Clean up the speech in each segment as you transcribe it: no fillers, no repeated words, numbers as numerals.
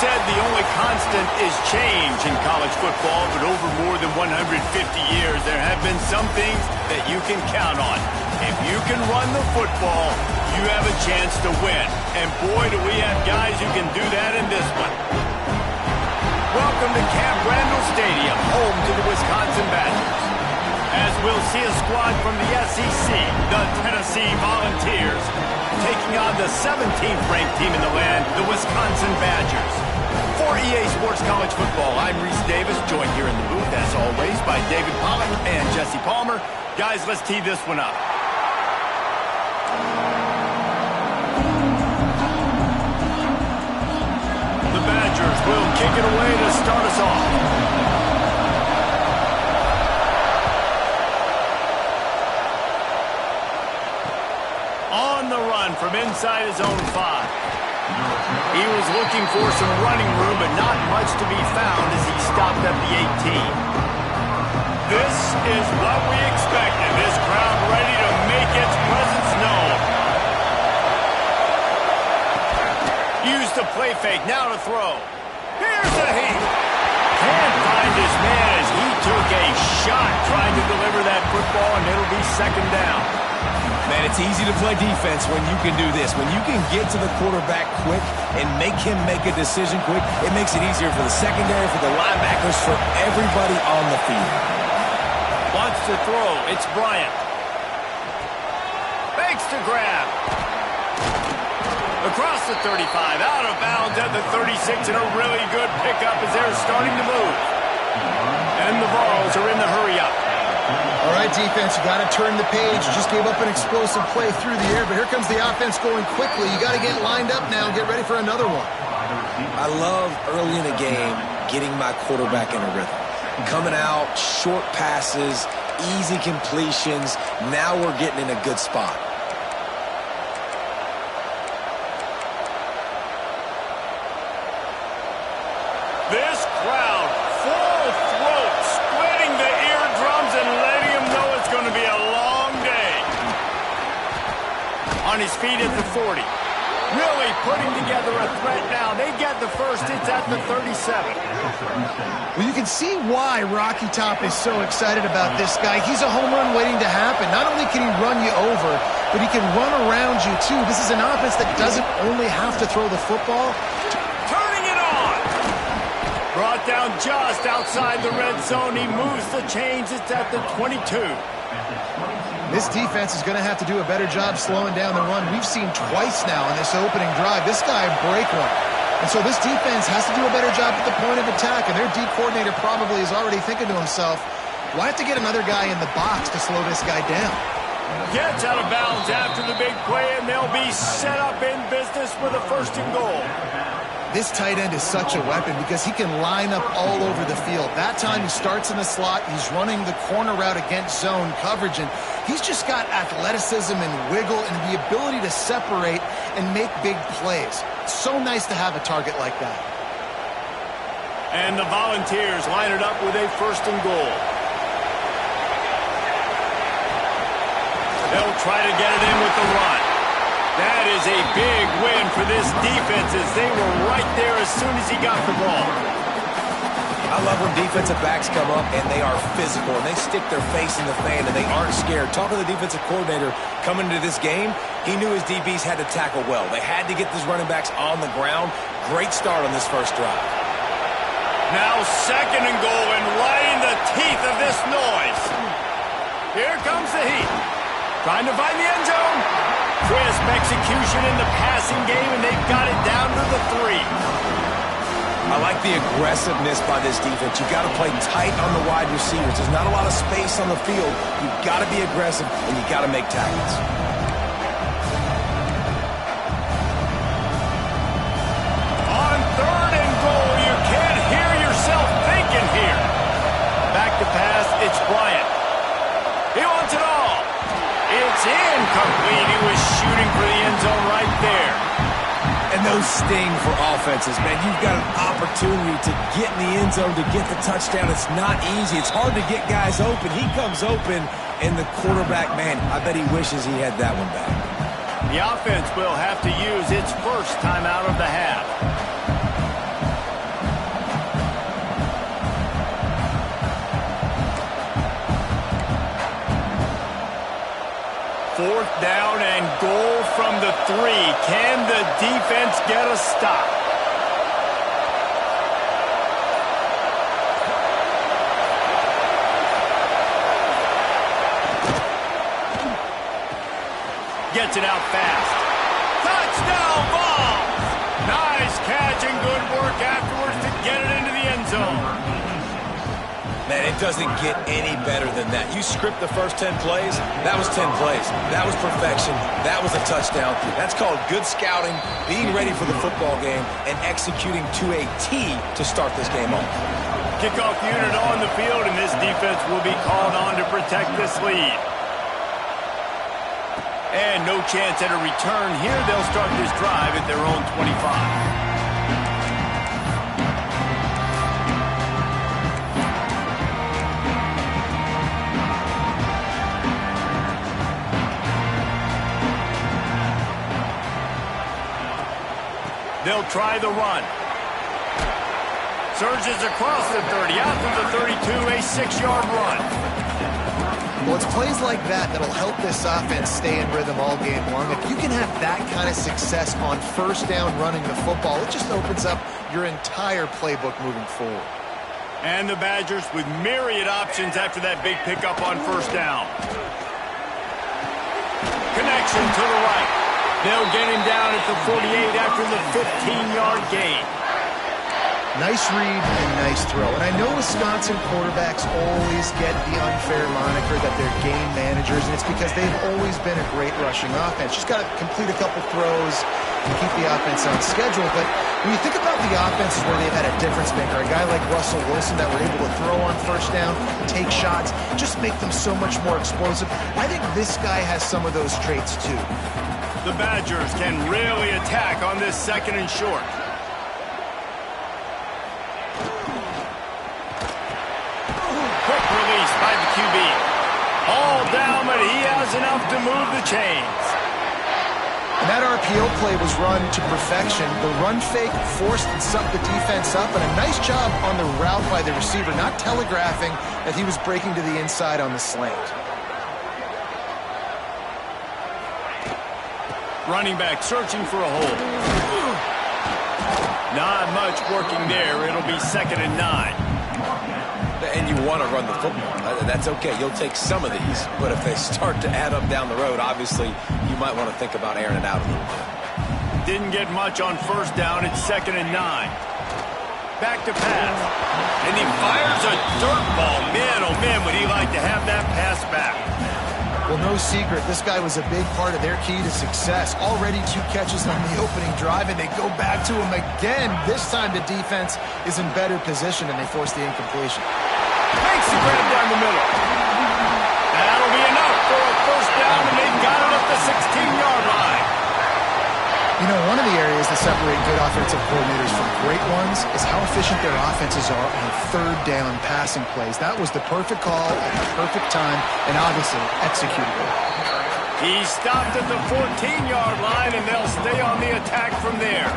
said the only constant is change in college football, but over more than 150 years, there have been some things that you can count on. If you can run the football, you have a chance to win. And boy, do we have guys who can do that in this one. Welcome to Camp Randall Stadium, home to the Wisconsin Badgers. As we'll see a squad from the SEC, the Tennessee Volunteers, taking on the 17th ranked team in the land, the Wisconsin Badgers. For EA Sports College Football, I'm Reese Davis, joined here in the booth, as always, by David Pollock and Jesse Palmer. Guys, let's tee this one up. The Badgers will kick it away to start us off. On the run from inside his own 5. He was looking for some running room, but not much to be found as he stopped at the 18. This is what we expected. This crowd ready to make its presence known. Used the play fake, now to throw. Here's the heat. Can't find his man as he took a shot trying to deliver that football, and it'll be second down. Man, it's easy to play defense when you can do this. When you can get to the quarterback quick and make him make a decision quick, it makes it easier for the secondary, for the linebackers, for everybody on the field. Wants to throw. It's Bryant. Fakes to grab. Across the 35, out of bounds at the 36, and a really good pickup as they're starting to move. And the Vols are in the hurry-up. All right, defense, you got to turn the page. You just gave up an explosive play through the air, but here comes the offense going quickly. You got to get lined up now and get ready for another one. I love early in a game getting my quarterback in a rhythm. Coming out, short passes, easy completions. Now we're getting in a good spot. This crowd, full throat, splitting the eardrums and letting him know it's going to be a long day. On his feet at the 40. Really putting together a threat now. They get the first. It's at the 37. Well, you can see why Rocky Top is so excited about this guy. He's a home run waiting to happen. Not only can he run you over, but he can run around you, too. This is an offense that doesn't only have to throw the football. Turning it on. Brought down just outside the red zone. He moves the chains. It's at the 22. This defense is going to have to do a better job slowing down the run. We've seen twice now in this opening drive. This guy break one. And so this defense has to do a better job at the point of attack. And their D coordinator probably is already thinking to himself, well, I have to get another guy in the box to slow this guy down. Gets out of bounds after the big play, and they'll be set up in business with a first and goal. This tight end is such a weapon because he can line up all over the field. That time he starts in the slot. He's running the corner route against zone coverage, and he's just got athleticism and wiggle and the ability to separate and make big plays. It's so nice to have a target like that. And the Volunteers line it up with a first and goal. They'll try to get it in with the run. That is a big win for this defense as they were right there as soon as he got the ball. I love when defensive backs come up and they are physical and they stick their face in the fan and they aren't scared. Talking to the defensive coordinator coming into this game, he knew his DBs had to tackle well. They had to get these running backs on the ground. Great start on this first drive. Now second and goal and right in the teeth of this noise. Here comes the heat. Trying to find the end zone. Crisp execution in the passing game, and they've got it down to the 3. I like the aggressiveness by this defense. You've got to play tight on the wide receivers. There's not a lot of space on the field. You've got to be aggressive, and you've got to make tackles. On third and goal, you can't hear yourself thinking here. Back to pass, it's Bryant. He wants it all. It's incomplete. He was shooting for the end zone right there. And those sting for offenses, man. You've got an opportunity to get in the end zone, to get the touchdown. It's not easy. It's hard to get guys open. He comes open, and the quarterback, man, I bet he wishes he had that one back. The offense will have to use its first timeout of the half. 4th down and goal from the 3. Can the defense get a stop? Gets it out fast. Touchdown ball! Nice catch and good work afterwards to get it into the end zone. Man, it doesn't get any better than that. You script the first 10 plays, that was 10 plays. That was perfection. That was a touchdown. That's called good scouting, being ready for the football game, and executing to a T to start this game off. Kickoff unit on the field, and this defense will be called on to protect this lead. And no chance at a return here. They'll start this drive at their own 25. They'll try the run. Surges across the 30, out to the 32, a 6-yard run. Well, it's plays like that that'll help this offense stay in rhythm all game long. If you can have that kind of success on first down running the football, it just opens up your entire playbook moving forward. And the Badgers with myriad options after that big pickup on first down. Connection to the right. They'll get him down at the 48 after the 15-yard gain. Nice read and nice throw. And I know Wisconsin quarterbacks always get the unfair moniker that they're game managers, and it's because they've always been a great rushing offense. Just got to complete a couple throws and keep the offense on schedule. But when you think about the offenses where they've had a difference maker, a guy like Russell Wilson that were able to throw on first down, take shots, just make them so much more explosive. I think this guy has some of those traits too. The Badgers can really attack on this 2nd and short. Quick release by the QB. All down, but he has enough to move the chains. And that RPO play was run to perfection. The run fake forced and sucked the defense up, and a nice job on the route by the receiver, not telegraphing that he was breaking to the inside on the slant. Running back searching for a hole. Not much working there. It'll be 2nd and 9. And you want to run the football. That's okay. You'll take some of these. But if they start to add up down the road, obviously you might want to think about airing it out a little bit. Didn't get much on first down. It's 2nd and 9. Back to pass. And he fires a dirt ball. Man, oh man, would he like to have that pass back. Well, no secret, this guy was a big part of their key to success. Already 2 catches on the opening drive, and they go back to him again. This time the defense is in better position, and they force the incompletion. Makes the grab down the middle. That'll be enough for a first down, and they've got it up the 16-yard line. You know, one of the areas that separate good offensive coordinators from great ones is how efficient their offenses are on 3rd down passing plays. That was the perfect call at the perfect time, and obviously executed it. He stopped at the 14-yard line, and they'll stay on the attack from there.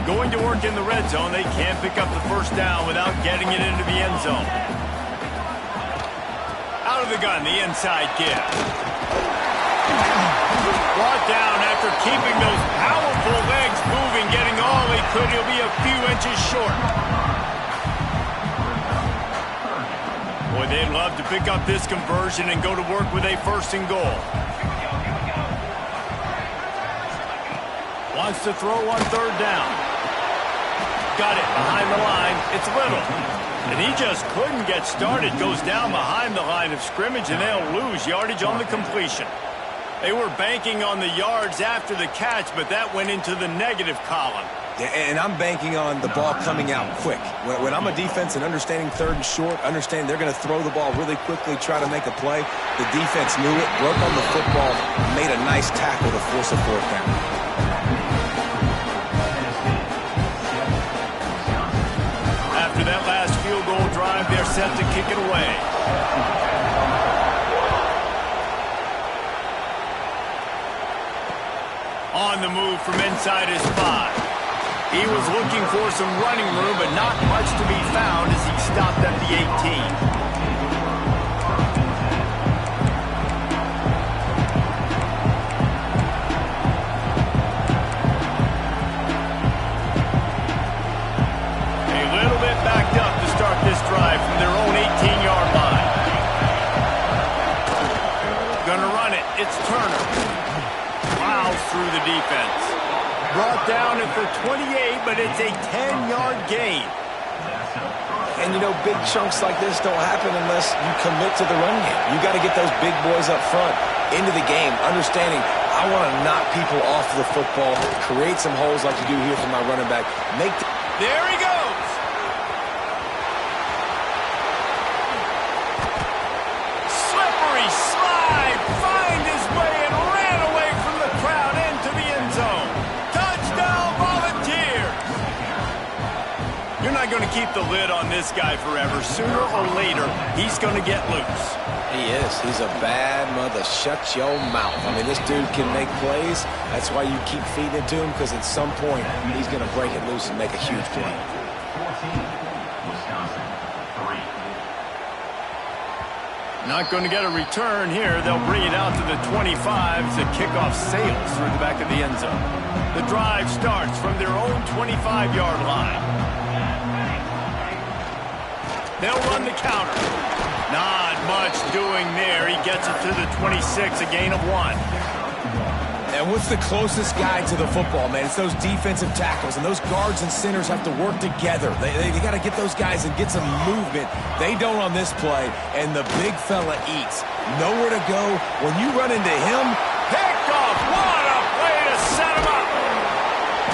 Going to work in the red zone, they can't pick up the first down without getting it into the end zone. Out of the gun, the inside give. Brought down after keeping those powerful legs moving, getting all he could. He'll be a few inches short. Boy, they'd love to pick up this conversion and go to work with a 1st and goal. Wants to throw on 3rd down. Got it behind the line. It's Little. And he just couldn't get started. Goes down behind the line of scrimmage, and they'll lose yardage on the completion. They were banking on the yards after the catch, but that went into the negative column. Yeah, and I'm banking on the ball coming out quick. When I'm a defense and understanding 3rd and short, understand they're going to throw the ball really quickly, try to make a play. The defense knew it, broke on the football, made a nice tackle to force a 4th down. After that last field goal drive, they're set to kick it away. On the move from inside his 5. He was looking for some running room, but not much to be found as he stopped at the 18. Gonna run it. It's Turner. Plows through the defense. Brought down at the 28, but it's a 10-yard gain. And, you know, big chunks like this don't happen unless you commit to the run game. You got to get those big boys up front into the game, understanding I want to knock people off the football, create some holes like you do here for my running back. There he goes. Slippery slide. Find his way and ran away from the crowd into the end zone. Touchdown, Volunteers. You're not going to keep the lid on this guy forever. Sooner or later, he's going to get loose. He is. He's a bad mother. Shut your mouth. I mean, this dude can make plays. That's why you keep feeding it to him, because at some point, he's going to break it loose and make a huge play. Not going to get a return here. They'll bring it out to the 25 as the kickoff sails through the back of the end zone. The drive starts from their own 25-yard line. They'll run the counter. Not much doing there. He gets it to the 26, a gain of 1. And what's the closest guy to the football, man? It's those defensive tackles, and those guards and centers have to work together. They got to get those guys and get some movement. They don't on this play, and the big fella eats. Nowhere to go. When you run into him, picked off. What a play to set him up.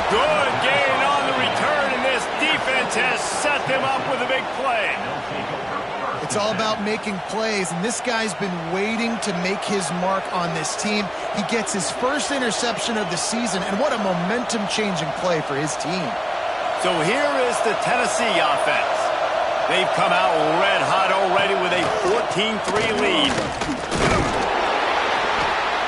Good gain on the return, and this defense has set them up with a big play. It's all about making plays, and this guy's been waiting to make his mark on this team. He gets his first interception of the season, and what a momentum-changing play for his team. So here is the Tennessee offense. They've come out red hot already with a 14-3 lead.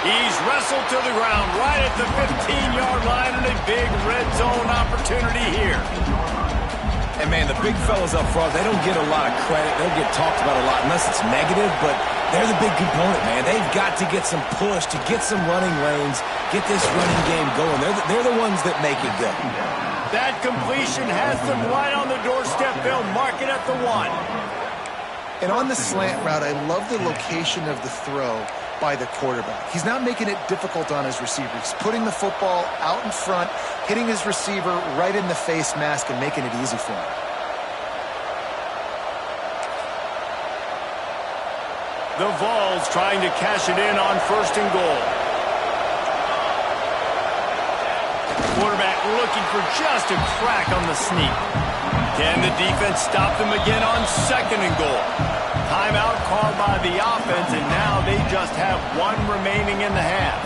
He's wrestled to the ground right at the 15-yard line, and a big red zone opportunity here. And, man, the big fellas up front, they don't get a lot of credit. They don't get talked about a lot unless it's negative, but they're the big component, man. They've got to get some push, to get some running lanes, get this running game going. They're the ones that make it go. That completion has them right on the doorstep. They'll mark it at the 1. And on the slant route, I love the location of the throw by the quarterback. He's not making it difficult on his receiver. He's putting the football out in front, hitting his receiver right in the face mask and making it easy for him. The Vols trying to cash it in on 1st and goal. Quarterback looking for just a crack on the sneak. Can the defense stop them again on 2nd and goal? Timeout called by the offense, and now they just have 1 remaining in the half.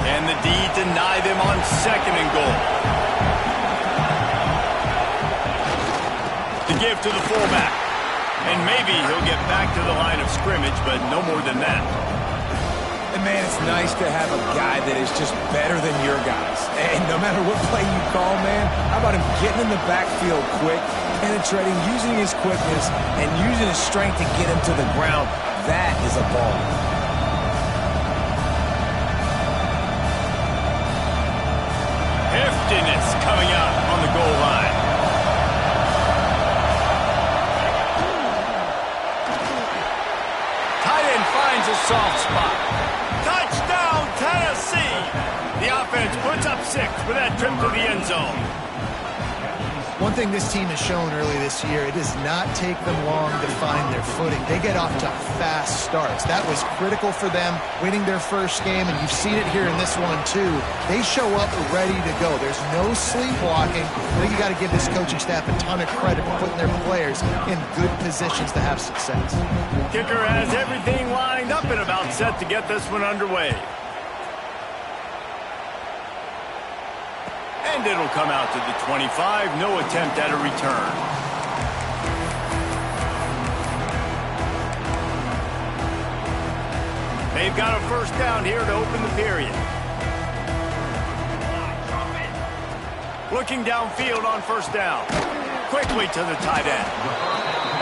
Can the D deny them on 2nd and goal? To give to the fullback. And maybe he'll get back to the line of scrimmage, but no more than that. And, man, it's nice to have a guy that is just better than your guys. And no matter what play you call, man, how about him getting in the backfield quick, penetrating, using his quickness, and using his strength to get him to the ground? That is a ball. Heftiness coming out on the goal line. Tight end finds a soft spot. Touchdown, Tennessee! The offense puts up 6 for that trip to the end zone. One thing this team has shown early this year, it does not take them long to find their footing. They get off to fast starts. That was critical for them, winning their first game, and you've seen it here in this one too. They show up ready to go. There's no sleepwalking. I think you got to give this coaching staff a ton of credit for putting their players in good positions to have success. Kicker has everything lined up and about set to get this one underway. And it'll come out to the 25. No attempt at a return. They've got a first down here to open the period. Looking downfield on 1st down. Quickly to the tight end.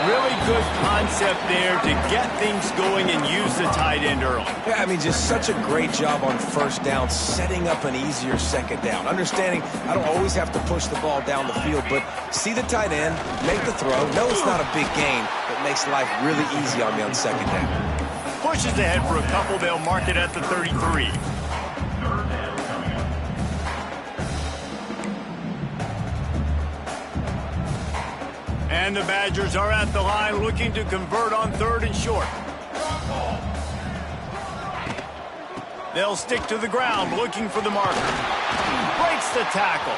really good concept there to get things going and use the tight end early. Yeah, I mean, just such a great job on first down, setting up an easier second down. Understanding I don't always have to push the ball down the field, but see the tight end, make the throw. No, it's not a big gain, but makes life really easy on me on second down. Pushes ahead for a couple. They'll mark it at the 33. And the Badgers are at the line looking to convert on 3rd and short. They'll stick to the ground looking for the marker. Breaks the tackle.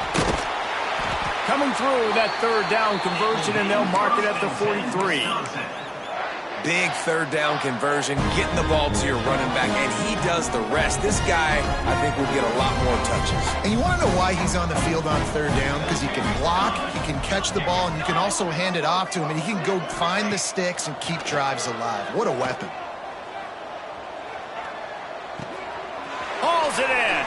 Coming through that 3rd down conversion, and they'll mark it at the 43. Big 3rd down conversion, getting the ball to your running back, and he does the rest. This guy, I think, will get a lot more touches. And you want to know why he's on the field on 3rd down? Because he can block, he can catch the ball, and you can also hand it off to him, and he can go find the sticks and keep drives alive. What a weapon. Hauls it in.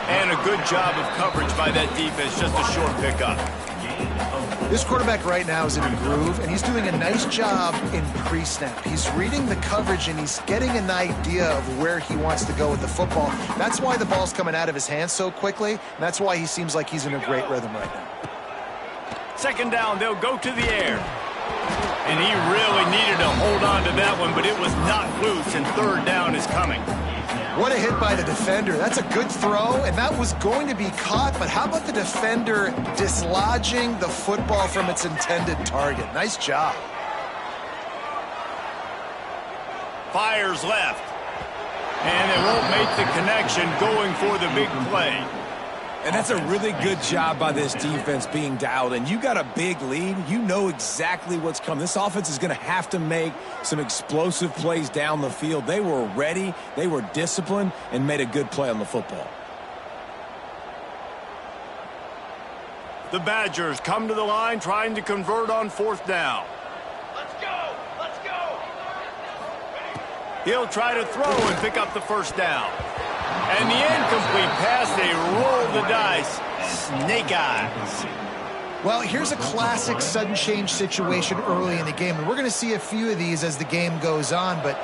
And a good job of coverage by that defense, just a short pickup. This quarterback right now is in a groove, and he's doing a nice job in pre-snap. He's reading the coverage, and he's getting an idea of where he wants to go with the football. That's why the ball's coming out of his hands so quickly, and that's why he seems like he's in a great rhythm right now. 2nd down, they'll go to the air. And he really needed to hold on to that one, but it was not loose, and 3rd down is coming. What a hit by the defender. That's a good throw, and that was going to be caught, but how about the defender dislodging the football from its intended target? Nice job. Fires left. And they won't make the connection going for the big play. And that's a really good job by this defense being dialed in. You got a big lead. You know exactly what's coming. This offense is going to have to make some explosive plays down the field. They were ready, they were disciplined, and made a good play on the football. The Badgers come to the line trying to convert on 4th down. Let's go! Let's go! He'll try to throw and pick up the 1st down. And the incomplete pass, they roll the dice. Snake eyes. Well, here's a classic sudden change situation early in the game, and we're going to see a few of these as the game goes on, but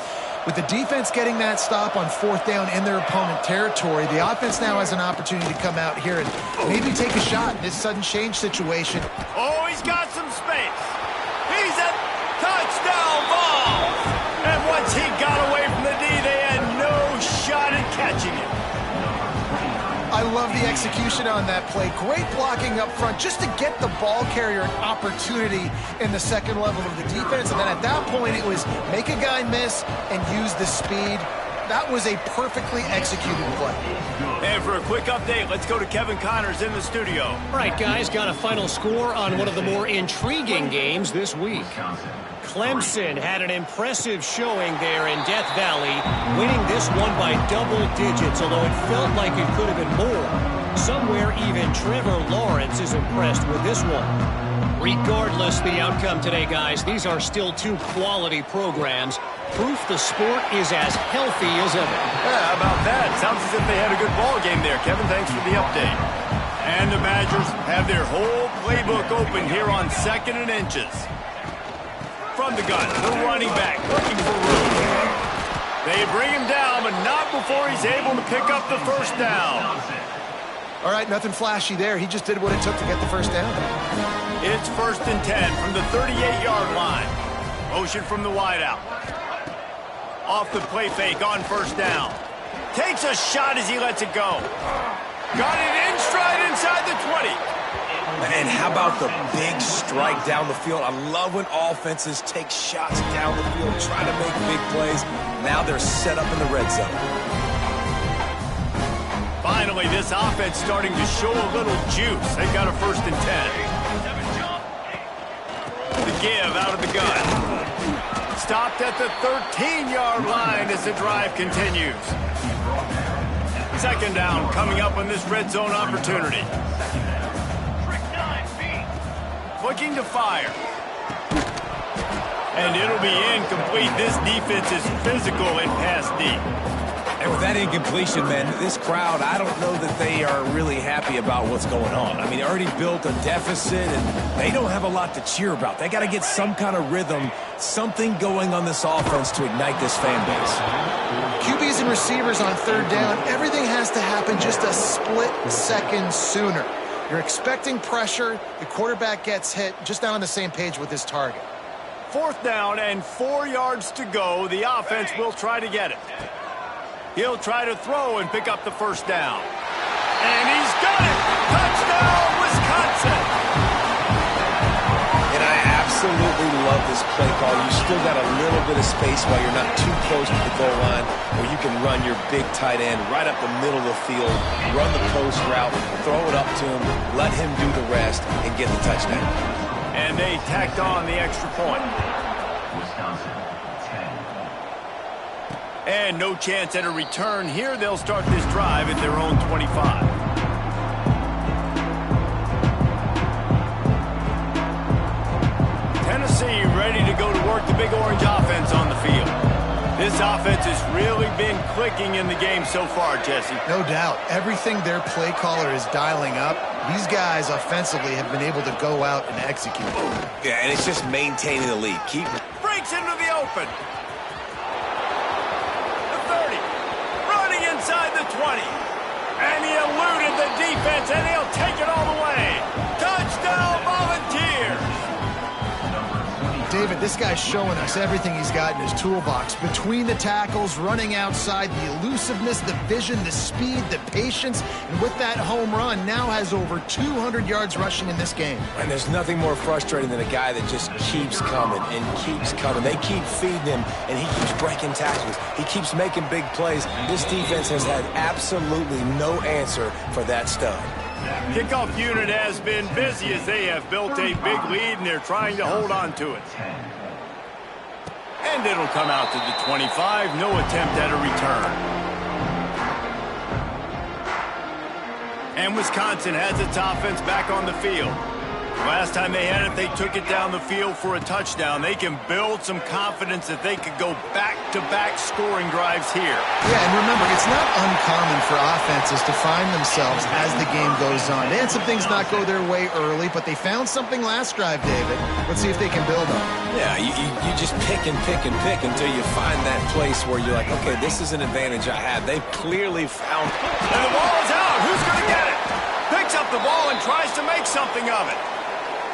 with the defense getting that stop on 4th down in their opponent territory, the offense now has an opportunity to come out here and maybe take a shot in this sudden change situation. Oh, he's got some space. He's a touchdown ball. And once he got away from the D, they had no shot at catching it. I love the execution on that play. Great blocking up front just to get the ball carrier an opportunity in the 2nd level of the defense. And then at that point, it was make a guy miss and use the speed. That was a perfectly executed play. And for a quick update, let's go to Kevin Connors in the studio. All right, guys, got a final score on one of the more intriguing games this week. Clemson had an impressive showing there in Death Valley, winning this one by double digits, although it felt like it could have been more. Somewhere even Trevor Lawrence is impressed with this one. Regardless the outcome today, guys, these are still 2 quality programs. Proof the sport is as healthy as ever. Yeah, how about that? Sounds as if they had a good ball game there. Kevin, thanks for the update. And the Badgers have their whole playbook open here on 2nd and inches. From the gun, the running back looking for room. They bring him down, but not before he's able to pick up the 1st down. All right, nothing flashy there. He just did what it took to get the 1st down. It's 1st and 10 from the 38-yard line. Motion from the wideout. Off the play fake on 1st down. Takes a shot as he lets it go. Got it in stride inside the 20. And how about the big strike down the field? I love when offenses take shots down the field, try to make big plays. Now they're set up in the red zone. Finally, this offense starting to show a little juice. They've got a 1st and 10. The give out of the gun. Stopped at the 13-yard line as the drive continues. 2nd down coming up on this red zone opportunity. Looking to fire. And it'll be incomplete. This defense is physical and pass deep. And with that incompletion, man, this crowd, I don't know that they are really happy about what's going on. I mean, they already built a deficit, and they don't have a lot to cheer about. They got to get some kind of rhythm, something going on this offense to ignite this fan base. QBs and receivers on third down, everything has to happen just a split second sooner. You're expecting pressure, the quarterback gets hit, just not on the same page with his target. 4th down and 4 yards to go. The offense will try to get it. He'll try to throw and pick up the first down. And he's got it! Touchdown, Wisconsin! And I absolutely love this play call. You still got a little bit of space while you're not too close to the goal line, where you can run your big tight end right up the middle of the field, run the post route, throw it up to him, let him do the rest, and get the touchdown. And they tacked on the extra point. And no chance at a return here. They'll start this drive at their own 25. Tennessee ready to go to work the Big Orange offense on the field. This offense has really been clicking in the game so far, Jesse. No doubt. Everything their play caller is dialing up, these guys offensively have been able to go out and execute. Yeah, and it's just maintaining the lead. Keep breaks into the open. The 30. Running inside the 20. And he eluded the defense, and he'll take it all the way. Touchdown, Volunteers! David, this guy's showing us everything he's got in his toolbox. Between the tackles, running outside, the elusiveness, the vision, the speed, the patience, and with that home run, now has over 200 yards rushing in this game. And there's nothing more frustrating than a guy that just keeps coming and keeps coming. They keep feeding him, and he keeps breaking tackles. He keeps making big plays. This defense has had absolutely no answer for that stud. Kickoff unit has been busy as they have built a big lead, and they're trying to hold on to it. And it'll come out to the 25. No attempt at a return. And Wisconsin has its offense back on the field. Last time they had it, they took it down the field for a touchdown. They can build some confidence that they could go back-to-back scoring drives here. Yeah, and remember, it's not uncommon for offenses to find themselves as the game goes on. They had some things not go their way early, but they found something last drive, David. Let's see if they can build on it. Yeah, you just pick and pick and pick until you find that place where you're like, okay, this is an advantage I have. They've clearly found it. And the ball is out. Who's going to get it? Picks up the ball and tries to make something of it.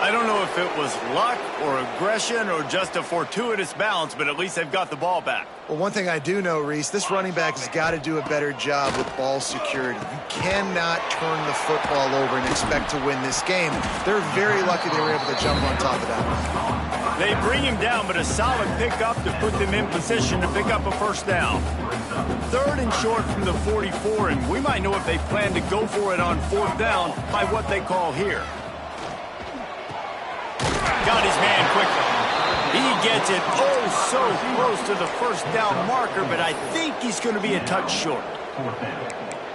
I don't know if it was luck or aggression or just a fortuitous bounce, but at least they've got the ball back. Well, one thing I do know, Reese, this running back has got to do a better job with ball security. You cannot turn the football over and expect to win this game. They're very lucky they were able to jump on top of that. They bring him down, but a solid pickup to put them in position to pick up a first down. 3rd and short from the 44, and we might know if they plan to go for it on 4th down by what they call here. Got his man quickly. He gets it so close to the first down marker, but I think he's going to be a touch short.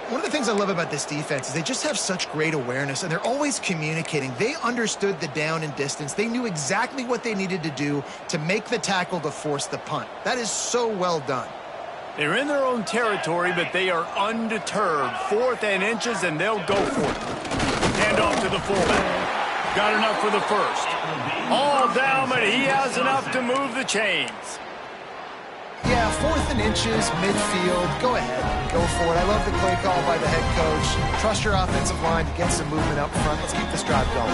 One of the things I love about this defense is they just have such great awareness, and they're always communicating. They understood the down and distance. They knew exactly what they needed to do to make the tackle to force the punt. That is so well done. They're in their own territory, but they are undeterred. 4th and inches, and they'll go for it. Hand off to the fullback. Got enough for the first. All down, but he has enough to move the chains. Yeah, 4th and inches, midfield. Go ahead. Go for it. I love the play call by the head coach. Trust your offensive line to get some movement up front. Let's keep this drive going.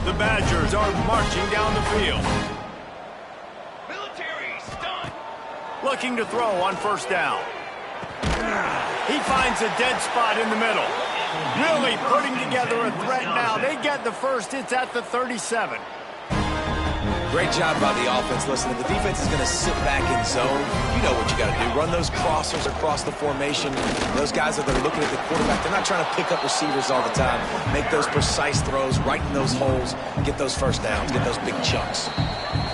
The Badgers are marching down the field. Military stunt. Looking to throw on first down. He finds a dead spot in the middle. Really putting together a threat now. They get the first. It's at the 37. Great job by the offense. Listen, if the defense is going to sit back in zone, you know what you got to do. Run those crossers across the formation. Those guys that are looking at the quarterback, they're not trying to pick up receivers all the time. Make those precise throws right in those holes. Get those first downs. Get those big chunks.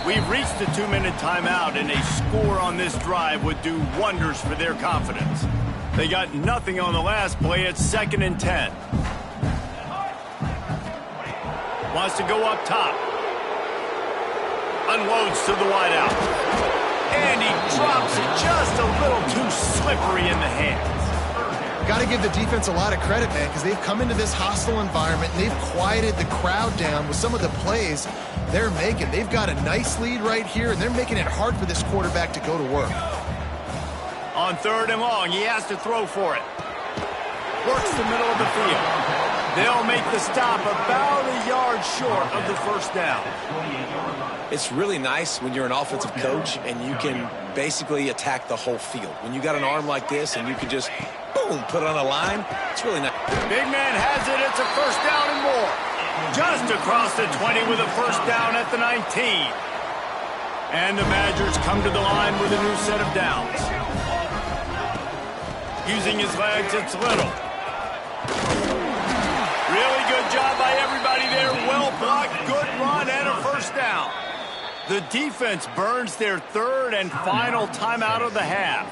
We've reached the 2-minute timeout, and a score on this drive would do wonders for their confidence. They got nothing on the last play. It's 2nd and 10. Wants to go up top. Unloads to the wideout. And he drops it just a little too slippery in the hands. Got to give the defense a lot of credit, man, because they've come into this hostile environment, and they've quieted the crowd down with some of the plays they're making. They've got a nice lead right here, and they're making it hard for this quarterback to go to work. On 3rd and long, he has to throw for it. Works the middle of the field. They'll make the stop about a yard short of the first down. It's really nice when you're an offensive coach and you can basically attack the whole field. When you got an arm like this and you can just, boom, put it on a line, it's really nice. Big man has it. It's a first down and more. Just across the 20 with a first down at the 19. And the Badgers come to the line with a new set of downs. Using his legs, it's Little. Really good job by everybody there. Well blocked, good run, and a first down. The defense burns their 3rd and final timeout of the half.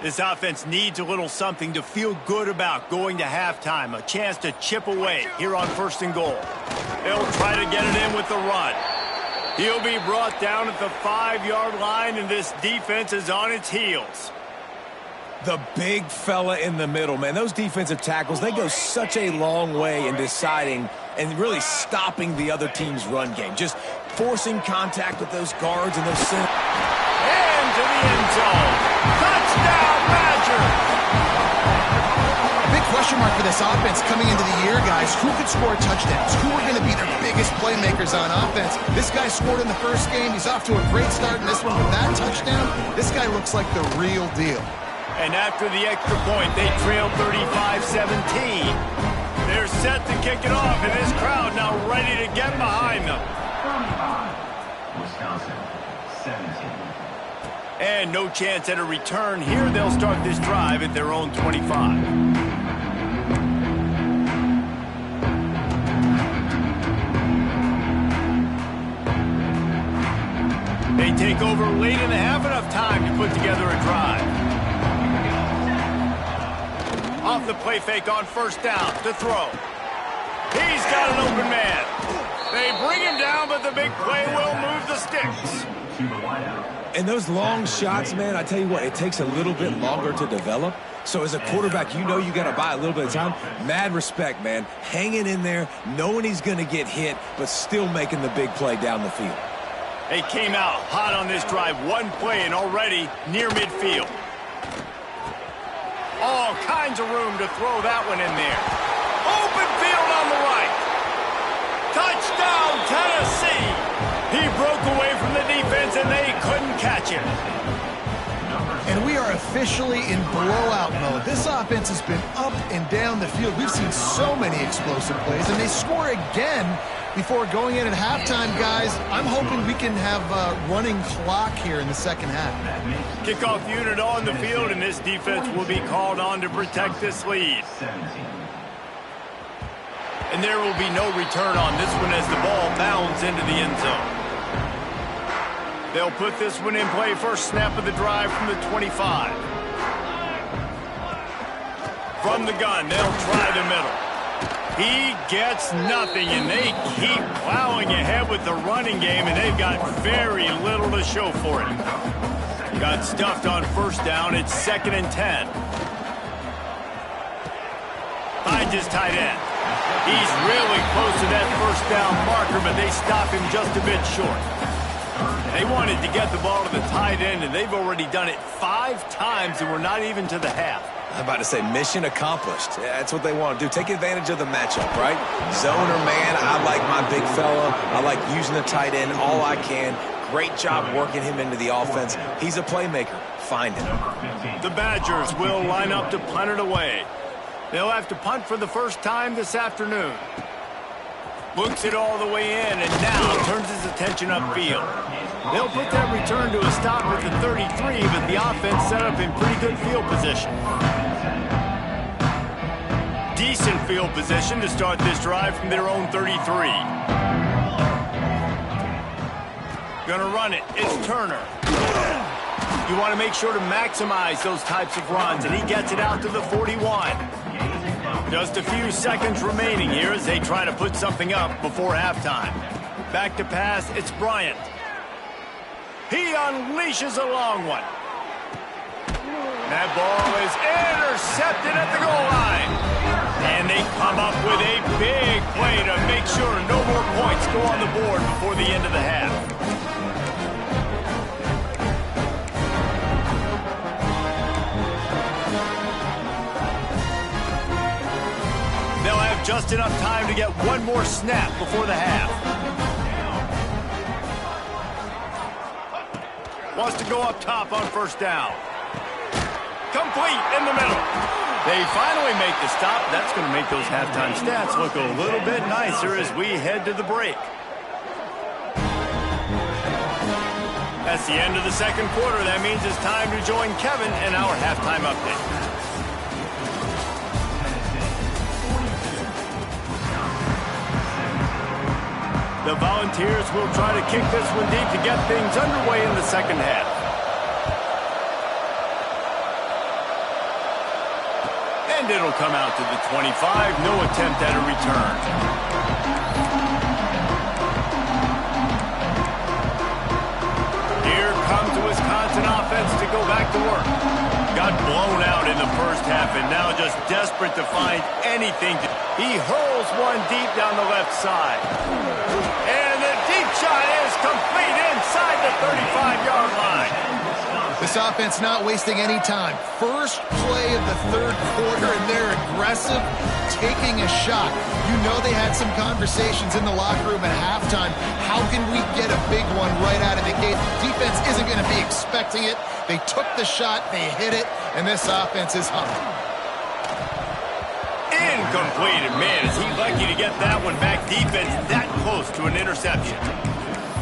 This offense needs a little something to feel good about going to halftime. A chance to chip away here on 1st and goal. They'll try to get it in with the run. He'll be brought down at the 5-yard line, and this defense is on its heels. The big fella in the middle, man. Those defensive tackles, they go such a long way in deciding and really stopping the other team's run game. Just forcing contact with those guards and those centers. And to the end zone. Touchdown, Badgers! Big question mark for this offense coming into the year, guys. Who could score touchdowns? Who are going to be their biggest playmakers on offense? This guy scored in the first game. He's off to a great start in this one with that touchdown. This guy looks like the real deal. And after the extra point, they trail 35-17. They're set to kick it off, and this crowd now ready to get behind them. Wisconsin, 17. And no chance at a return here. They'll start this drive at their own 25. They take over late in the half, enough time to put together a drive. Off the play fake on 1st down to throw. He's got an open man. They bring him down, but the big play will move the sticks. And those long shots, man, I tell you what, it takes a little bit longer to develop. So as a quarterback, you know you got to buy a little bit of time. Mad respect, man. Hanging in there, knowing he's going to get hit, but still making the big play down the field. They came out hot on this drive. One play and already near midfield. All kinds of room to throw that one in there. Open field on the right. Touchdown, Tennessee. He broke away from the defense, and they couldn't catch him. And we are officially in blowout mode. This offense has been up and down the field. We've seen so many explosive plays, and they score again before going in at halftime, guys. I'm hoping we can have a running clock here in the second half. Kickoff unit on the field, and this defense will be called on to protect this lead. And there will be no return on this one as the ball bounds into the end zone. They'll put this one in play. First snap of the drive from the 25. From the gun, they'll try the middle. He gets nothing, and they keep plowing ahead with the running game, and they've got very little to show for it. Got stuffed on 1st down. It's 2nd and 10. Finds his tight end. He's really close to that 1st down marker, but they stop him just a bit short. They wanted to get the ball to the tight end, and they've already done it 5 times, and we're not even to the half. I'm about to say mission accomplished. That's what they want to do. Take advantage of the matchup, right? Zone or man, I like my big fella. I like using the tight end all I can. Great job working him into the offense. He's a playmaker. Find him. The Badgers will line up to punt it away. They'll have to punt for the first time this afternoon. Books it all the way in, and now turns his attention upfield. They'll put that return to a stop at the 33, but the offense set up in pretty good field position. Decent field position to start this drive from their own 33. Gonna run it. It's Turner. You want to make sure to maximize those types of runs, and he gets it out to the 41. Just a few seconds remaining here as they try to put something up before halftime. Back to pass, it's Bryant. He unleashes a long one. That ball is intercepted at the goal line. And they come up with a big play to make sure no more points go on the board before the end of the half. They'll have just enough time to get one more snap before the half. Wants to go up top on first down. Complete in the middle. They finally make the stop. That's going to make those halftime stats look a little bit nicer as we head to the break. That's the end of the second quarter. That means it's time to join Kevin in our halftime update. The Volunteers will try to kick this one deep to get things underway in the second half. And it'll come out to the 25. No attempt at a return. Here comes the Wisconsin offense to go back to work. Got blown out in the first half and now just desperate to find anything. He hurls one deep down the left side. And the deep shot is complete inside the 35-yard line. This offense not wasting any time. First play of the third quarter, and they're aggressive, taking a shot. You know they had some conversations in the locker room at halftime. How can we get a big one right out of the gate? The defense isn't going to be expecting it. They took the shot, they hit it, and this offense is humming. Incomplete, and man, is he lucky to get that one back. Defense that close to an interception.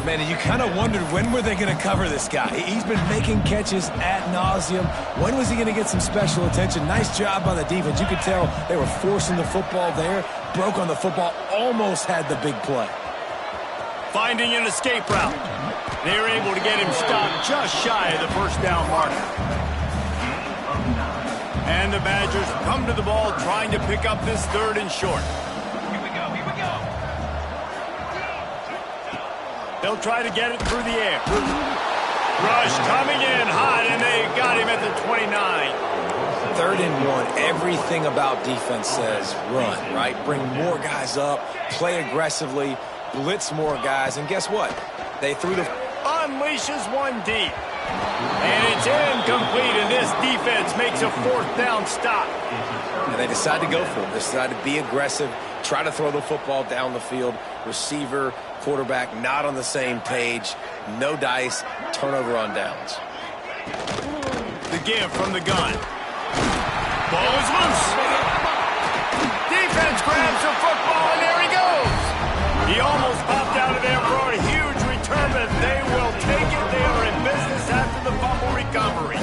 Man, you kind of wondered when were they going to cover this guy. He's been making catches ad nauseum. When was he going to get some special attention? Nice job by the defense. You could tell they were forcing the football there. Broke on the football, almost had the big play. Finding an escape route. They were able to get him stopped just shy of the first down marker. And the Badgers come to the ball trying to pick up this third and short. Here we go, here we go. They'll try to get it through the air. Rush coming in hot, and they got him at the 29. 3rd and 1, everything about defense says run, right? Bring more guys up, play aggressively, blitz more guys, and guess what? They threw the... Unleashes one deep. And it's incomplete, and this defense makes a 4th down stop. And they decide to go for it. They decide to be aggressive, try to throw the football down the field. Receiver, quarterback not on the same page. No dice, turnover on downs. The give from the gun. Ball is loose. Defense grabs the football, and there he goes. He almost popped out of there for a huge return, but they will take it. They are in business after the fumble recovery.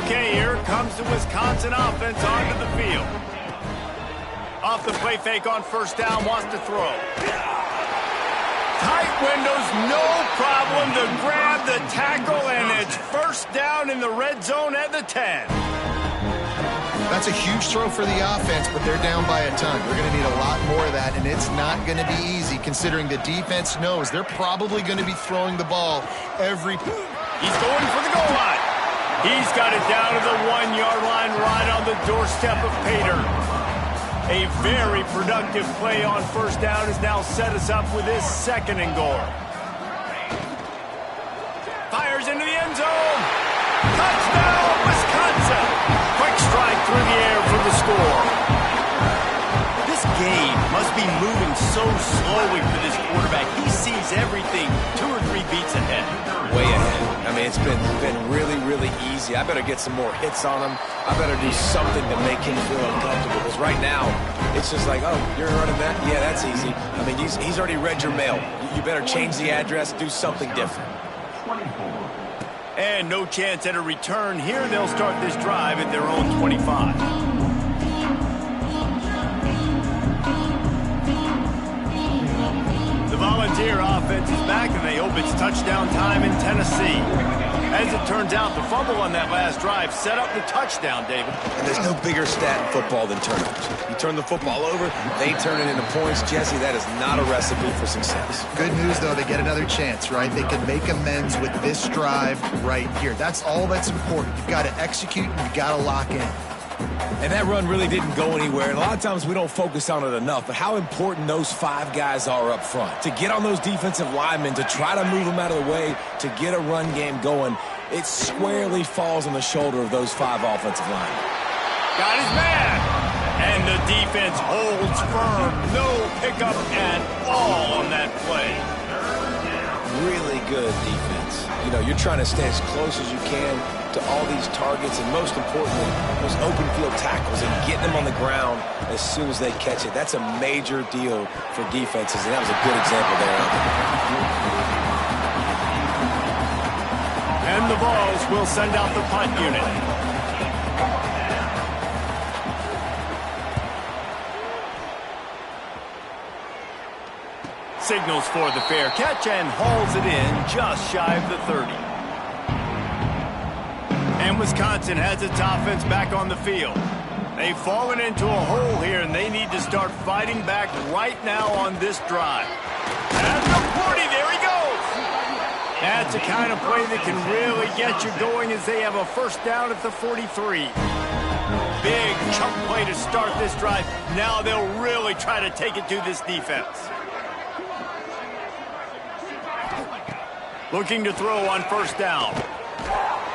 Okay, here comes the Wisconsin offense onto the field. Off the play fake on first down, wants to throw. Tight windows, no problem to grab the tackle, and it's first down in the red zone at the 10. That's a huge throw for the offense, but they're down by a ton. They're going to need a lot more of that, and it's not going to be easy considering the defense knows they're probably going to be throwing the ball every... He's going for the goal line. He's got it down to the 1-yard line right on the doorstep of Pater. A very productive play on first down has now set us up with this 2nd and goal. Fires into the end zone. Touchdown, Wisconsin. Quick strike through the air for the score. This game must be moving so slowly for this quarterback. He sees everything 2 or 3 beats ahead. Way ahead. I mean, it's been really, really easy. I better get some more hits on him. I better do something to make him feel uncomfortable. Because right now, it's just like, oh, you're running that? Yeah, that's easy. I mean, he's already read your mail. You better change the address, do something different. And no chance at a return. Here they'll start this drive at their own 25. The Volunteers here, offense is back, and they hope it's touchdown time in Tennessee. As it turns out, the fumble on that last drive set up the touchdown, David. And there's no bigger stat in football than turnovers. You turn the football over, they turn it into points. Jesse, that is not a recipe for success. Good news, though, they get another chance, right? They can make amends with this drive right here. That's all that's important. You've got to execute, and you've got to lock in. And that run really didn't go anywhere. And a lot of times we don't focus on it enough, but how important those 5 guys are up front. To get on those defensive linemen, to try to move them out of the way, to get a run game going, it squarely falls on the shoulder of those 5 offensive linemen. Got his man. And the defense holds firm. No pickup at all on that play. Really good defense. You know, you're trying to stay as close as you can to all these targets, and most importantly, those open field tackles and getting them on the ground as soon as they catch it. That's a major deal for defenses, and that was a good example there. And the Vols will send out the punt unit. Signals for the fair catch and hauls it in just shy of the 30. And Wisconsin has its offense back on the field. They've fallen into a hole here, and they need to start fighting back right now on this drive. At the 40, there he goes! That's the kind of play that can really get you going as they have a first down at the 43. Big chunk play to start this drive. Now they'll really try to take it to this defense. Looking to throw on first down.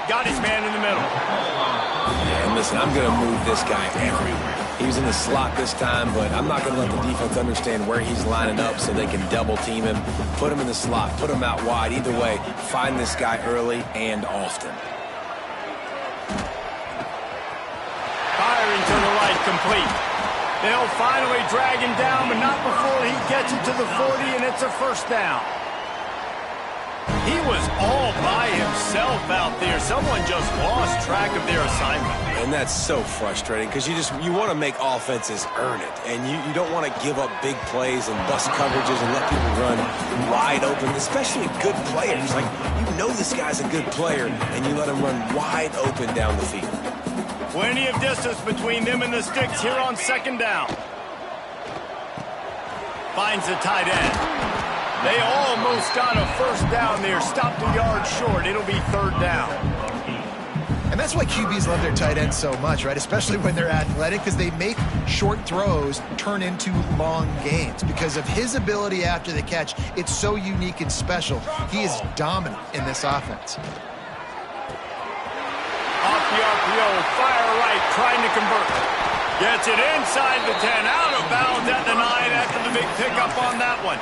Got his man in the middle. Yeah, and listen, I'm going to move this guy everywhere. He was in the slot this time, but I'm not going to let the defense understand where he's lining up so they can double team him. Put him in the slot, put him out wide. Either way, find this guy early and often. Firing to the right, complete. They'll finally drag him down, but not before he gets it to the 40, and it's a first down. He was all by himself out there. Someone just lost track of their assignment. And that's so frustrating because you want to make offenses earn it. And you don't want to give up big plays and bust coverages and let people run wide open, especially good players. Like, you know this guy's a good player, and you let him run wide open down the field. Plenty of distance between them and the sticks here on second down. Finds the tight end. They almost got a first down there. Stopped a yard short. It'll be third down. And that's why QBs love their tight ends so much, right? Especially when they're athletic, because they make short throws turn into long gains. Because of his ability after the catch, it's so unique and special. He is dominant in this offense. Off the RPO, fire right, trying to convert. Gets it inside the 10, out of bounds at the 9 after the big pickup on that one.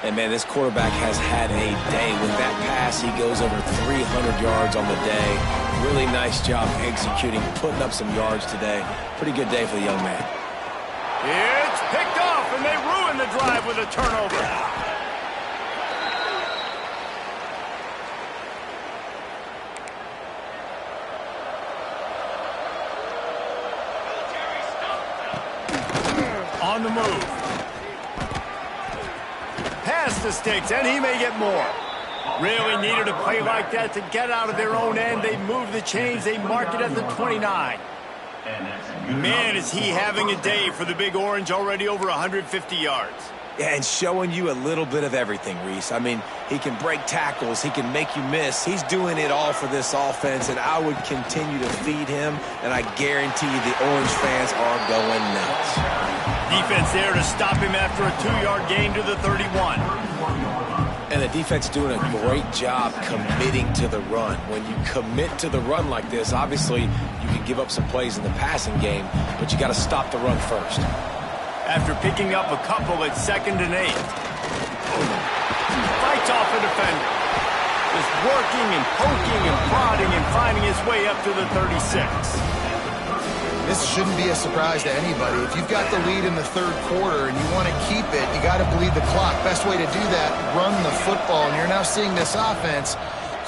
And, man, this quarterback has had a day. With that pass, he goes over 300 yards on the day. Really nice job executing, putting up some yards today. Pretty good day for the young man. It's picked off, and they ruin the drive with a turnover. On the move. Past the sticks, and he may get more. Really needed a play like that to get out of their own end. They move the chains. They mark it at the 29. Man, is he having a day for the Big Orange, already over 150 yards. Yeah, and showing you a little bit of everything, Reese. I mean, he can break tackles. He can make you miss. He's doing it all for this offense, and I would continue to feed him, and I guarantee you the Orange fans are going nuts. Defense there to stop him after a 2-yard gain to the 31. And the defense doing a great job committing to the run. When you commit to the run like this, obviously you can give up some plays in the passing game, but you got to stop the run first. After picking up a couple at 2nd and 8. Fights off a defender. Just working and poking and prodding and finding his way up to the 36. This shouldn't be a surprise to anybody. If you've got the lead in the third quarter and you want to keep it, you got to bleed the clock. Best way to do that, run the football. And you're now seeing this offense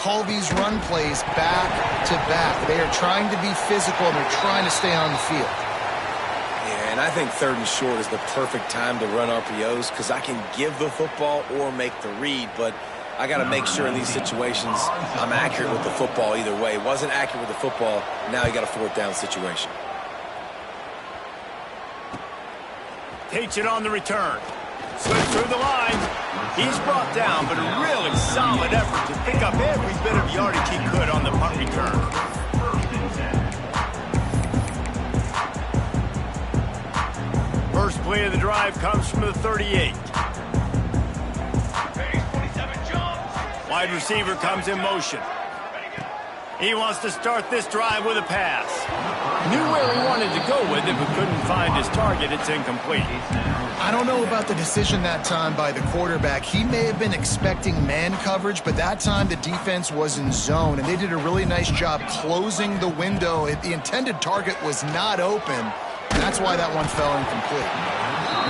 call these run plays back to back. They are trying to be physical, and they're trying to stay on the field. Yeah, And I think 3rd and short is the perfect time to run RPOs because I can give the football or make the read, but I got to make sure in these situations I'm accurate with the football either way. Wasn't accurate with the football, now you got a 4th down situation. Takes it on the return. Slips through the line. He's brought down, but a really solid effort to pick up every bit of yardage he could on the punt return. First play of the drive comes from the 38. Wide receiver comes in motion. He wants to start this drive with a pass. Knew where he wanted to go with it, but couldn't find his target. It's incomplete. I don't know about the decision that time by the quarterback. He may have been expecting man coverage, but that time the defense was in zone, and they did a really nice job closing the window. The intended target was not open. That's why that one fell incomplete.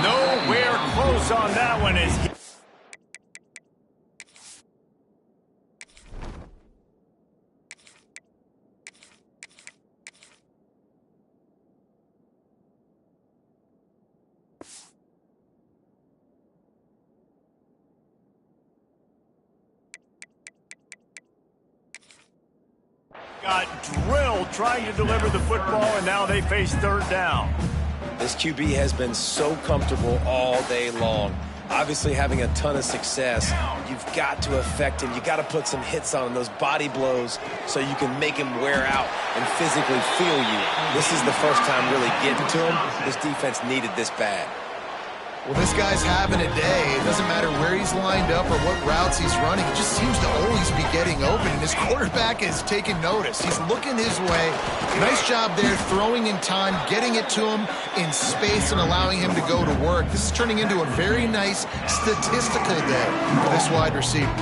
Nowhere close on that one as he... got drilled trying to deliver the football, and now they face 3rd down. This QB has been so comfortable all day long. Obviously having a ton of success. You've got to affect him. You've got to put some hits on him, those body blows, so you can make him wear out and physically feel you. This is the first time really getting to him. This defense needed this bad. Well, this guy's having a day. It doesn't matter where he's lined up or what routes he's running. He just seems to always be getting open, and his quarterback is taking notice. He's looking his way. Nice job there, throwing in time, getting it to him in space and allowing him to go to work. This is turning into a very nice statistical day for this wide receiver.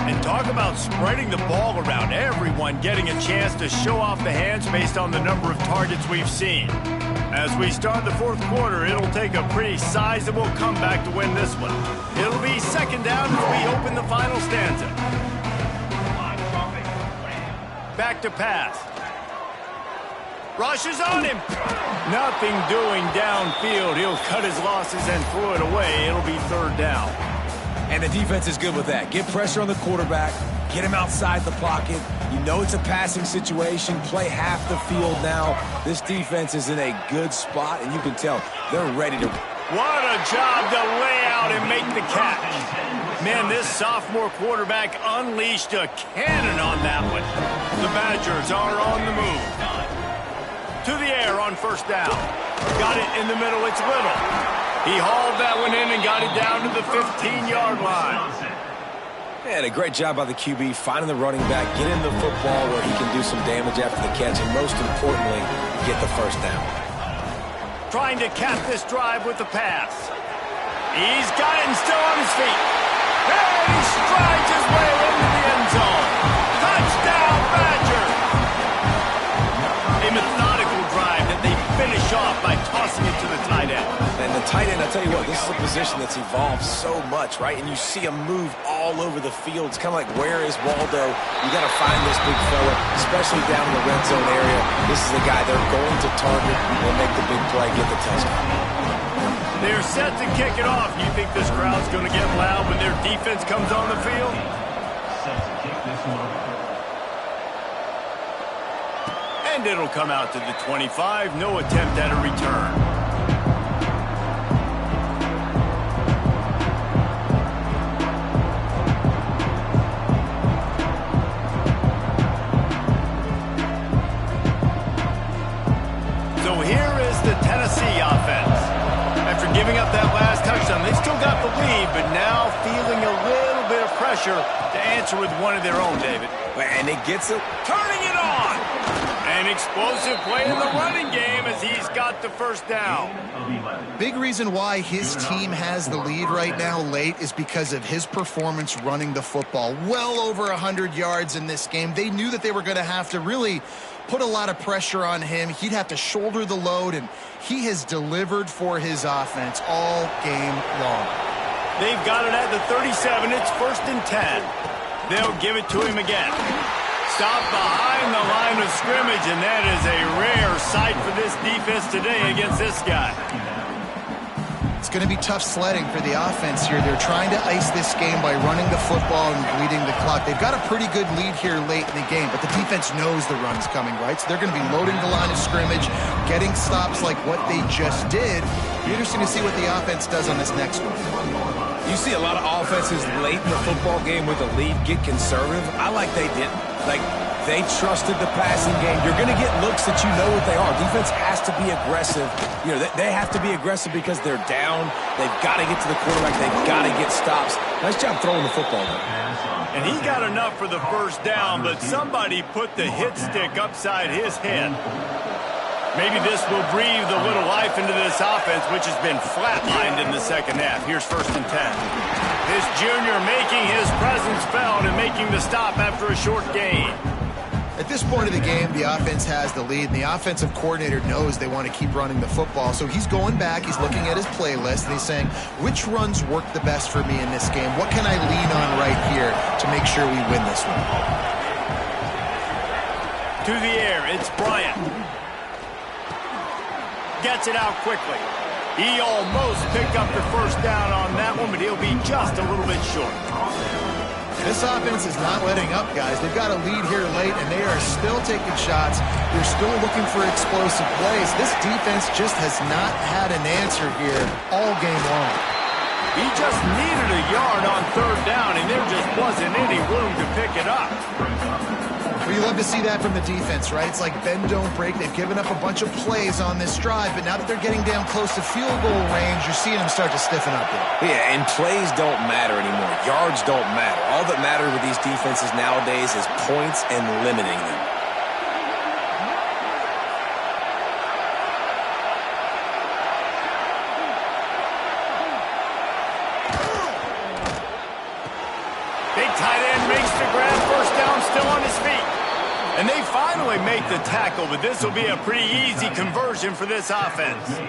And talk about spreading the ball around. Everyone getting a chance to show off the hands based on the number of targets we've seen. As we start the 4th quarter, it'll take a pretty sizable comeback to win this one. It'll be 2nd down as we open the final stanza. Back to pass. Rushes on him. Nothing doing downfield. He'll cut his losses and throw it away. It'll be 3rd down. And the defense is good with that. Get pressure on the quarterback. Get him outside the pocket. You know it's a passing situation. Play half the field now. This defense is in a good spot, and you can tell they're ready to... What a job to lay out and make the catch. Man, this sophomore quarterback unleashed a cannon on that one. The Badgers are on the move. To the air on 1st down. Got it in the middle. It's Little. He hauled that one in and got it down to the 15-yard line. And a great job by the QB finding the running back, getting the football where he can do some damage after the catch, and most importantly, get the 1st down. Trying to cap this drive with the pass. He's got it and still on his feet. Hey, he strides his way into the end zone. Touchdown, Badger! A methodical drive that they finish off by tossing it to the tight end. And the tight end, I tell you what, this is a position that's evolved so much, right? And you see him move all over the field. It's kind of like, where is Waldo? You got to find this big fella, especially down in the red zone area. This is the guy they're going to target and make the big play, get the touchdown. They're set to kick it off. You think this crowd's going to get loud when their defense comes on the field? Set to kick this one. And it'll come out to the 25. No attempt at a return. Giving up that last touchdown. They still got the lead, but now feeling a little bit of pressure to answer with one of their own, David. And it gets it. Turning it on. An explosive play in the running game as he's got the 1st down. Big reason why his team has the lead right now late is because of his performance running the football. Well over 100 yards in this game. They knew that they were going to have to really put a lot of pressure on him. He'd have to shoulder the load, and he has delivered for his offense all game long. They've got it at the 37. It's 1st and 10. They'll give it to him again. Stop behind the line of scrimmage, and that is a rare sight for this defense today against this guy. It's going to be tough sledding for the offense here. They're trying to ice this game by running the football and bleeding the clock. They've got a pretty good lead here late in the game, but the defense knows the run's coming, right? So they're going to be loading the line of scrimmage, getting stops like what they just did. Be interesting to see what the offense does on this next one. You see a lot of offenses late in the football game with a lead get conservative. I like they didn't. Like, they trusted the passing game. You're going to get looks that you know what they are. Defense has to be aggressive. You know, they have to be aggressive because they're down. They've got to get to the quarterback. They've got to get stops. Nice job throwing the football, though. And he got enough for the first down, but somebody put the hit stick upside his head. Maybe this will breathe a little life into this offense, which has been flatlined in the second half. Here's 1st and 10. This junior making his presence felt and making the stop after a short gain. At this point of the game, the offense has the lead, and the offensive coordinator knows they want to keep running the football. So he's going back, he's looking at his playlist, and he's saying, which runs work the best for me in this game? What can I lean on right here to make sure we win this one? To the air, it's Bryant. Gets it out quickly. He almost picked up the first down on that one, but he'll be just a little bit short. This offense is not letting up, guys. They've got a lead here late, and they are still taking shots. They're still looking for explosive plays. This defense just has not had an answer here all game long. He just needed a yard on 3rd down, and there just wasn't any room to pick it up. Well, you love to see that from the defense, right? It's like bend, don't break. They've given up a bunch of plays on this drive, but now that they're getting down close to field goal range, you're seeing them start to stiffen up there. Yeah, and plays don't matter anymore. Yards don't matter. All that matters with these defenses nowadays is points and limiting them. Big tight end makes the grab, 1st down, still on his feet. And they finally make the tackle, but this will be a pretty easy conversion for this offense.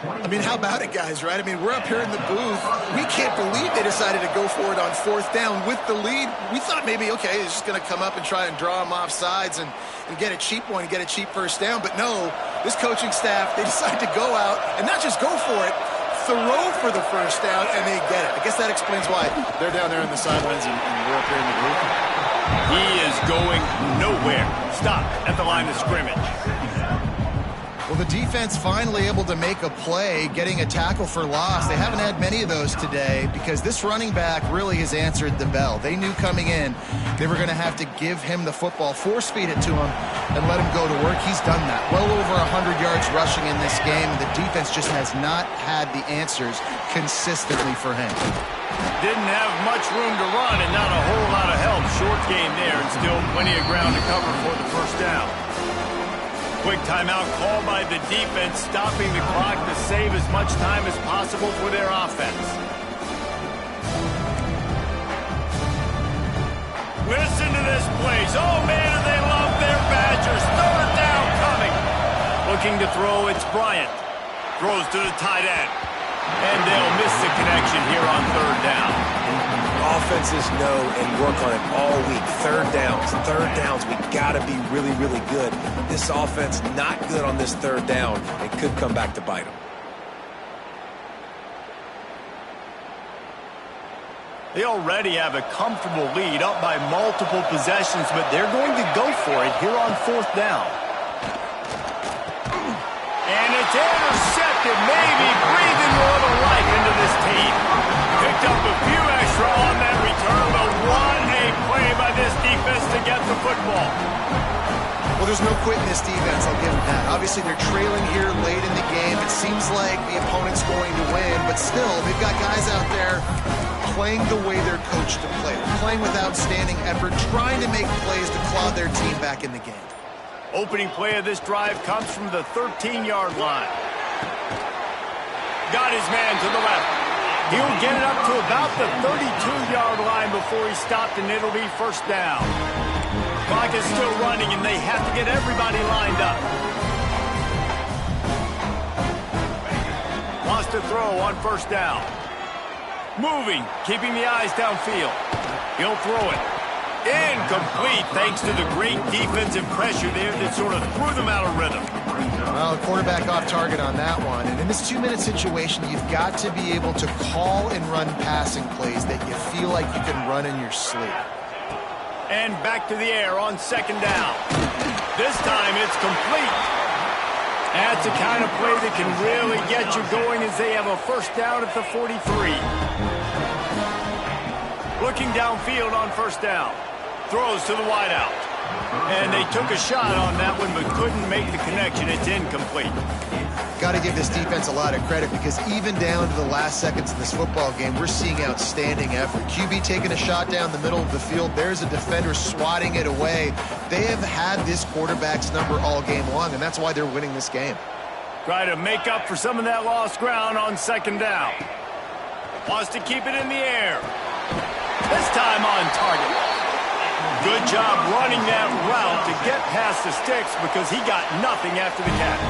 I mean, how about it, guys, right? I mean, we're up here in the booth. We can't believe they decided to go for it on 4th down with the lead. We thought maybe, okay, he's just going to come up and try and draw him off sides and get a cheap one and get a cheap 1st down. But no, this coaching staff, they decide to go out and not just go for it, throw for the 1st down, and they get it. I guess that explains why they're down there on the sidelines and we're up here in the booth. He is going nowhere. Stop at the line of scrimmage. Well, the defense finally able to make a play, getting a tackle for loss. They haven't had many of those today because this running back really has answered the bell. They knew coming in they were going to have to give him the football, force-feed it to him, and let him go to work. He's done that. Well over 100 yards rushing in this game. The defense just has not had the answers consistently for him. Didn't have much room to run and not a whole lot of help. Short game there and still plenty of ground to cover for the 1st down. Quick timeout called by the defense, stopping the clock to save as much time as possible for their offense. Listen to this place. Oh, man, do they love their Badgers. 3rd down coming. Looking to throw, it's Bryant. Throws to the tight end. And they'll miss the connection here on 3rd down. Offenses know and work on it all week. 3rd downs. We got to be really, really good. This offense not good on this 3rd down. It could come back to bite them. They already have a comfortable lead up by multiple possessions, but they're going to go for it here on 4th down. And it's intercepted, maybe breathing a little life into this team. Picked up a few extra on that return, but what a play by this defense to get the football. Well, there's no quitting this defense, I'll give them that. Obviously, they're trailing here late in the game. It seems like the opponent's going to win, but still, they've got guys out there playing the way they're coached to play. They're playing with outstanding effort, trying to make plays to claw their team back in the game. Opening play of this drive comes from the 13-yard line. Got his man to the left. He'll get it up to about the 32-yard line before he stopped, and it'll be 1st down. Clock is still running, and they have to get everybody lined up. Wants to throw on 1st down. Moving, keeping the eyes downfield. He'll throw it. Incomplete thanks to the great defensive pressure there that sort of threw them out of rhythm. Well, the quarterback off target on that one. And in this 2-minute situation, you've got to be able to call and run passing plays that you feel like you can run in your sleep. And back to the air on second down. This time it's complete. That's the kind of play that can really get you going as they have a first down at the 43. Looking downfield on first down. Throws to the wideout. And they took a shot on that one but couldn't make the connection. It's incomplete. Got to give this defense a lot of credit because even down to the last seconds of this football game, we're seeing outstanding effort. QB taking a shot down the middle of the field. There's a defender swatting it away. They have had this quarterback's number all game long, and that's why they're winning this game. Try to make up for some of that lost ground on second down. Wants to keep it in the air. This time on target. Good job running that route to get past the sticks because he got nothing after the catch.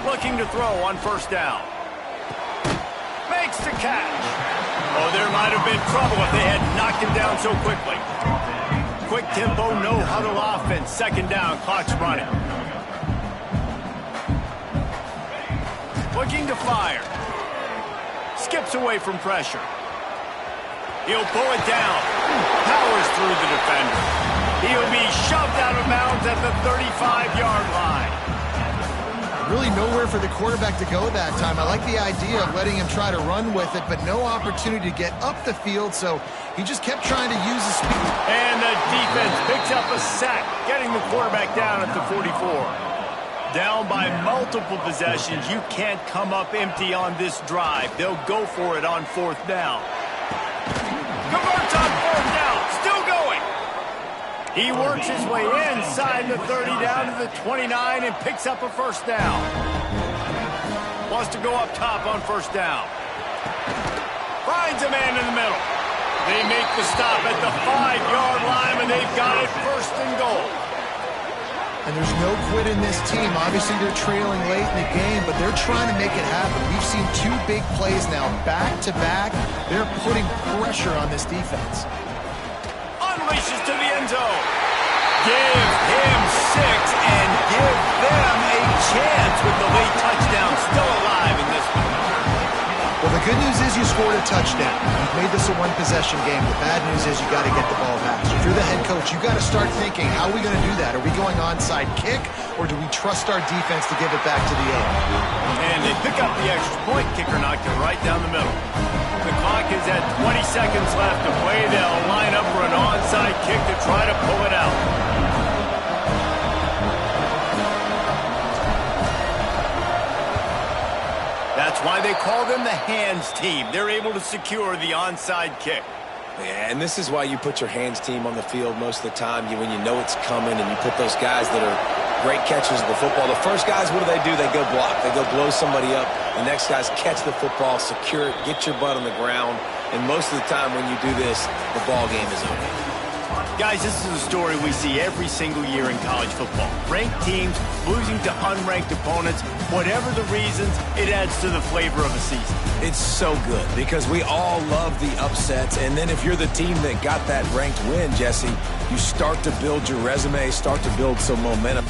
Looking to throw on first down. Makes the catch. Oh, there might have been trouble if they had knocked him down so quickly. Quick tempo, no huddle offense. Second down, clock's running. Looking to fire. Skips away from pressure. He'll pull it down. Powers through the defender. He'll be shoved out of bounds at the 35-yard line. Really nowhere for the quarterback to go that time. I like the idea of letting him try to run with it, but no opportunity to get up the field, so he just kept trying to use his speed. And the defense picks up a sack, getting the quarterback down at the 44. Down by multiple possessions. You can't come up empty on this drive. They'll go for it on fourth down. Converts on fourth down. Still going. He works his way inside the 30 down to the 29 and picks up a first down. Wants to go up top on first down. Finds a man in the middle. They make the stop at the 5-yard line, and they've got it first and goal. And there's no quit in this team. Obviously, they're trailing late in the game, but they're trying to make it happen. We've seen 2 big plays now, back-to-back. They're putting pressure on this defense. Unleashes to the end zone. Give him 6 and give them a chance with the late touchdown still alive in this one. Well, the good news is you scored a touchdown. You've made this a one-possession game. The bad news is you got to get the ball back. So if you're the head coach, you got to start thinking, how are we going to do that? Are we going onside kick, or do we trust our defense to give it back to the A? And they pick up the extra point. Kicker knocked it right down the middle. The clock is at 20 seconds left to play. They'll line up for an onside kick to try to pull it out. That's why they call them the hands team. They're able to secure the onside kick. Yeah, and this is why you put your hands team on the field most of the time when you know it's coming, and you put those guys that are great catchers of the football. The first guys, what do? They go block. They go blow somebody up. The next guys catch the football, secure it, get your butt on the ground. And most of the time when you do this, the ball game is over. Guys, this is a story we see every single year in college football. Ranked teams losing to unranked opponents. Whatever the reasons, it adds to the flavor of a season. It's so good because we all love the upsets. And then if you're the team that got that ranked win, Jesse, you start to build your resume, start to build some momentum.